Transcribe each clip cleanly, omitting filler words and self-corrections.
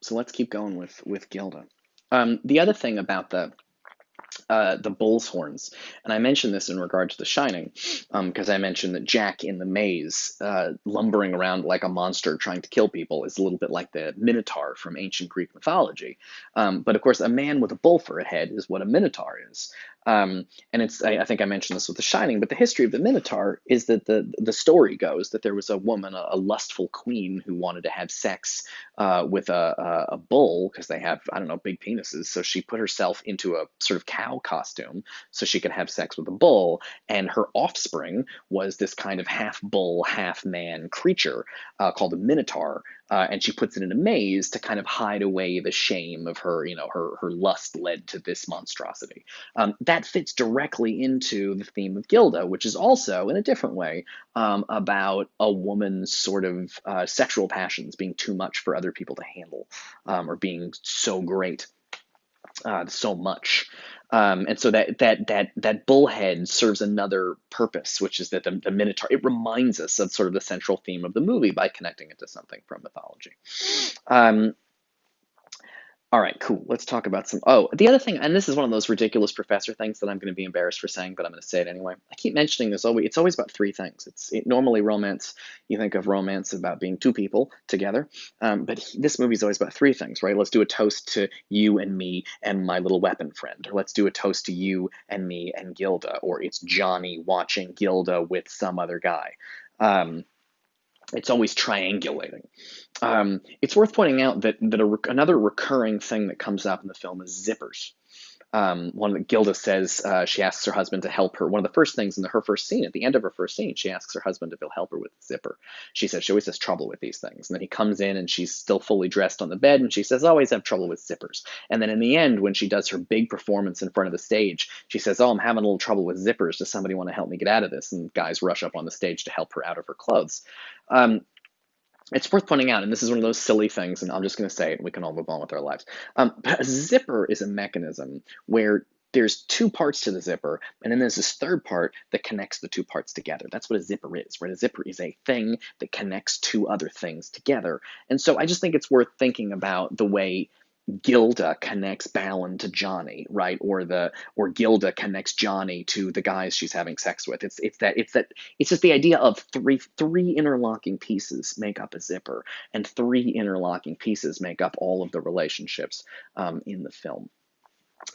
So let's keep going with Gilda. The other thing about the bull's horns. And I mentioned this in regard to The Shining, because I mentioned that Jack in the maze, lumbering around like a monster trying to kill people, is a little bit like the Minotaur from ancient Greek mythology. But of course, a man with a bull for a head is what a Minotaur is. And I think I mentioned this with The Shining, but the history of the Minotaur is that the story goes that there was a woman, a lustful queen, who wanted to have sex with a bull because they have, I don't know, big penises. So she put herself into a sort of cow costume so she could have sex with a bull. And her offspring was this kind of half bull, half man creature called a minotaur. And she puts it in a maze to kind of hide away the shame of her, her lust led to this monstrosity. That fits directly into the theme of Gilda, which is also, in a different way, about a woman's sort of sexual passions being too much for other people to handle, or being so great, so much. And so that bullhead serves another purpose, which is that the Minotaur, it reminds us of sort of the central theme of the movie by connecting it to something from mythology. Um, all right, cool. Let's talk about some. Oh, the other thing, and this is one of those ridiculous professor things that I'm going to be embarrassed for saying, but I'm going to say it anyway. I keep mentioning this. It's always about three things. Normally romance. You think of romance about being two people together, but this movie is always about three things, right? Let's do a toast to you and me and my little weapon friend, or let's do a toast to you and me and Gilda, or it's Johnny watching Gilda with some other guy. It's always triangulating. It's worth pointing out that another recurring thing that comes up in the film is zippers. One that Gilda says, she asks her husband to help her. One of the first things in her first scene, at the end of her first scene, she asks her husband if he'll help her with the zipper. She says she always has trouble with these things. And then he comes in and she's still fully dressed on the bed, and she says, I always have trouble with zippers. And then in the end, when she does her big performance in front of the stage, she says, oh, I'm having a little trouble with zippers. Does somebody want to help me get out of this? And guys rush up on the stage to help her out of her clothes. It's worth pointing out, and this is one of those silly things, and I'm just going to say it, and we can all move on with our lives. But a zipper is a mechanism where there's two parts to the zipper, and then there's this third part that connects the two parts together. That's what a zipper is, right? A zipper is a thing that connects two other things together. And so I just think it's worth thinking about the way Gilda connects Balin to Johnny, right? Or Gilda connects Johnny to the guys she's having sex with. It's just the idea of three interlocking pieces make up a zipper, and three interlocking pieces make up all of the relationships in the film.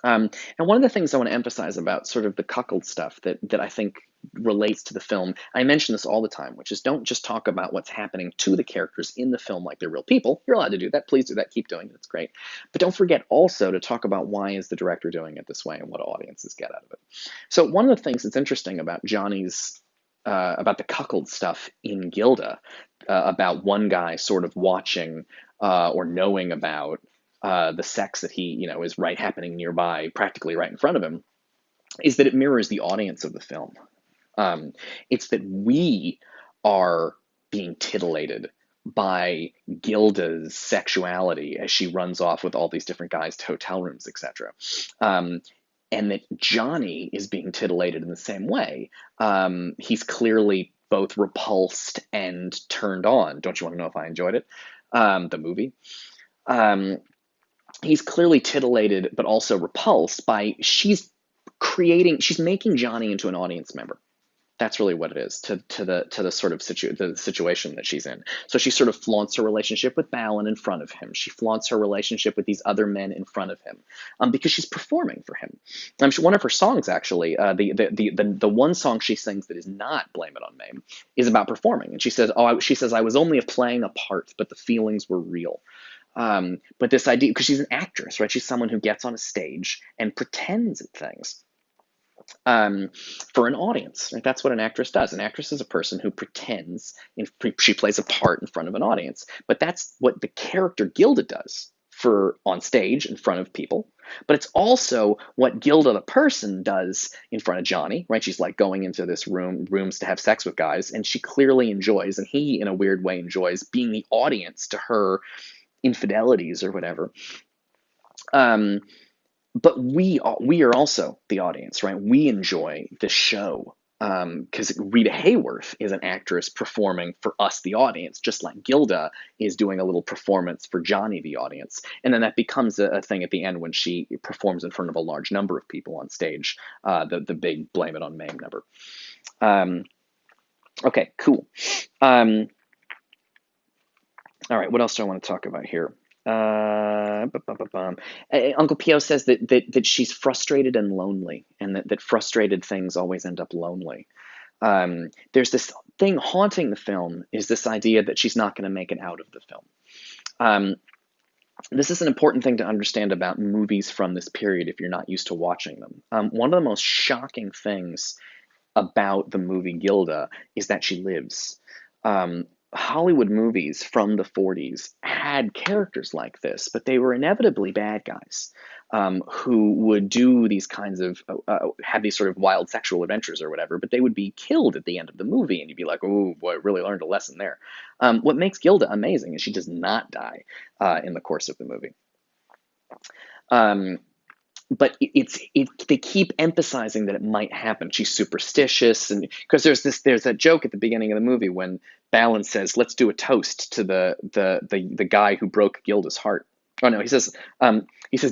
And one of the things I want to emphasize about sort of the cuckold stuff that I think relates to the film, I mention this all the time, which is don't just talk about what's happening to the characters in the film like they're real people. You're allowed to do that. Please do that. Keep doing it. It's great. But don't forget also to talk about why is the director doing it this way and what audiences get out of it. So one of the things that's interesting about about the cuckold stuff in Gilda, about one guy sort of watching or knowing about the sex that he, is happening nearby, practically right in front of him, is that it mirrors the audience of the film. It's that we are being titillated by Gilda's sexuality as she runs off with all these different guys to hotel rooms, etc. And that Johnny is being titillated in the same way. He's clearly both repulsed and turned on. Don't you want to know if I enjoyed it? The movie. He's clearly titillated, but also repulsed by she's making Johnny into an audience member. That's really what it is to the sort of the situation that she's in. So she sort of flaunts her relationship with Balin in front of him. She flaunts her relationship with these other men in front of him, because she's performing for him. One of her songs, actually, the one song she sings that is not "Blame It on Me" is about performing, and she says, I was only playing a part, but the feelings were real." But this idea, because she's an actress, right? She's someone who gets on a stage and pretends at things for an audience. Right? That's what an actress does. An actress is a person who pretends, she plays a part in front of an audience. But that's what the character Gilda does on stage in front of people. But it's also what Gilda the person does in front of Johnny, right? She's like going into this rooms to have sex with guys, and she clearly enjoys, and he in a weird way enjoys being the audience to her infidelities or whatever. But we are also the audience, right? We enjoy the show because Rita Hayworth is an actress performing for us, the audience, just like Gilda is doing a little performance for Johnny, the audience. And then that becomes a thing at the end when she performs in front of a large number of people on stage, the big Blame It on Mame number. Um, okay, cool. Um, all right, what else do I want to talk about here? Uncle Pio says that she's frustrated and lonely, and that frustrated things always end up lonely. There's this thing haunting the film, is this idea that she's not going to make it out of the film. Um, this is an important thing to understand about movies from this period if you're not used to watching them. One of the most shocking things about the movie Gilda is that she lives. Um, Hollywood movies from the 40s had characters like this, but they were inevitably bad guys who would do these kinds of, have these sort of wild sexual adventures or whatever, but they would be killed at the end of the movie, and you'd be like, oh boy, really learned a lesson there. What makes Gilda amazing is she does not die in the course of the movie. Um, but they keep emphasizing that it might happen. She's superstitious, and because there's that joke at the beginning of the movie when Balin says, "Let's do a toast to the guy who broke Gilda's heart." Oh no, he says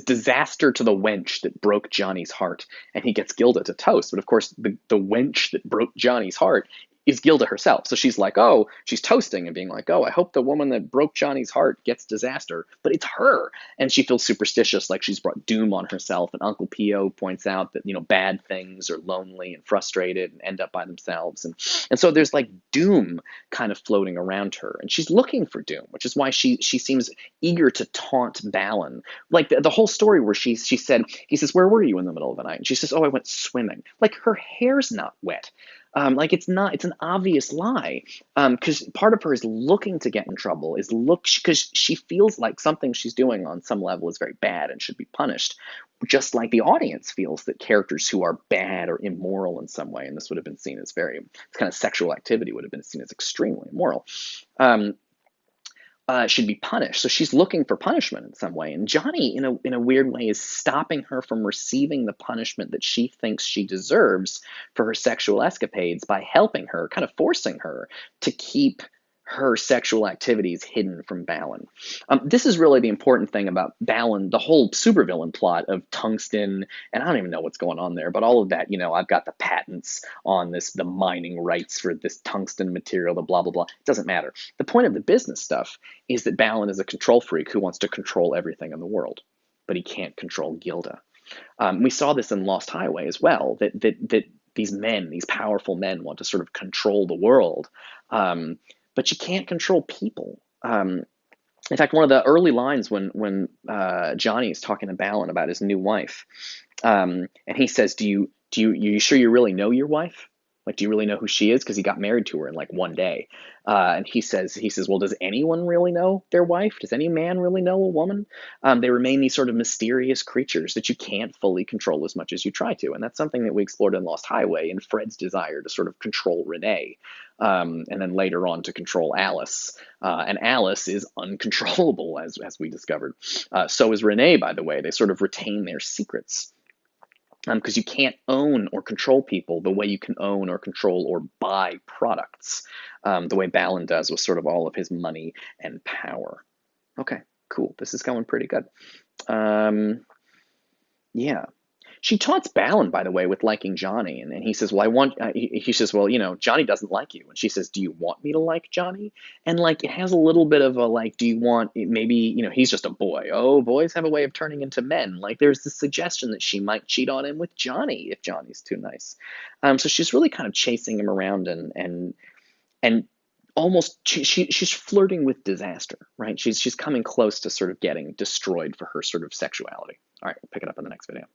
disaster to the wench that broke Johnny's heart, and he gets Gilda to toast. But of course, the wench that broke Johnny's heart is Gilda herself. So she's like, oh, she's toasting and being like, oh, I hope the woman that broke Johnny's heart gets disaster. But it's her. And she feels superstitious, like she's brought doom on herself. And Uncle Pio points out that, bad things are lonely and frustrated and end up by themselves. And so there's like doom kind of floating around her. And she's looking for doom, which is why she seems eager to taunt Balin. Like the whole story where he says, where were you in the middle of the night? And she says, oh, I went swimming. Like her hair's not wet. It's an obvious lie, because part of her is looking to get in trouble, because she feels like something she's doing on some level is very bad and should be punished, just like the audience feels that characters who are bad or immoral in some way, and this would have been seen as this kind of sexual activity would have been seen as extremely immoral, should be punished. So she's looking for punishment in some way. And Johnny, in a weird way, is stopping her from receiving the punishment that she thinks she deserves for her sexual escapades by helping her, kind of forcing her to keep her sexual activities hidden from Balin. This is really the important thing about Balin, the whole supervillain plot of tungsten, and I don't even know what's going on there, but all of that, I've got the patents on the mining rights for this tungsten material, the blah, blah, blah. It doesn't matter. The point of the business stuff is that Balin is a control freak who wants to control everything in the world, but he can't control Gilda. We saw this in Lost Highway as well, that these powerful men want to sort of control the world. But you can't control people. In fact, one of the early lines when Johnny is talking to Balin about his new wife, and he says, you sure you really know your wife? Like, do you really know who she is? Because he got married to her in like one day. And he says, well, does anyone really know their wife? Does any man really know a woman? They remain these sort of mysterious creatures that you can't fully control as much as you try to. And that's something that we explored in Lost Highway, in Fred's desire to sort of control Renee, and then later on to control Alice. And Alice is uncontrollable, as we discovered. So is Renee, by the way. They sort of retain their secrets. Because you can't own or control people the way you can own or control or buy products, the way Balin does with sort of all of his money and power. Okay, cool. This is going pretty good. Yeah. She taunts Balin, by the way, with liking Johnny, and he says, "Well, he says, "Well, Johnny doesn't like you," and she says, "Do you want me to like Johnny?" And like, it has a little bit of a like, do you want maybe he's just a boy. Oh, boys have a way of turning into men. Like, there's this suggestion that she might cheat on him with Johnny if Johnny's too nice. So she's really kind of chasing him around and almost she's flirting with disaster, right? She's coming close to sort of getting destroyed for her sort of sexuality. All right, we'll pick it up in the next video.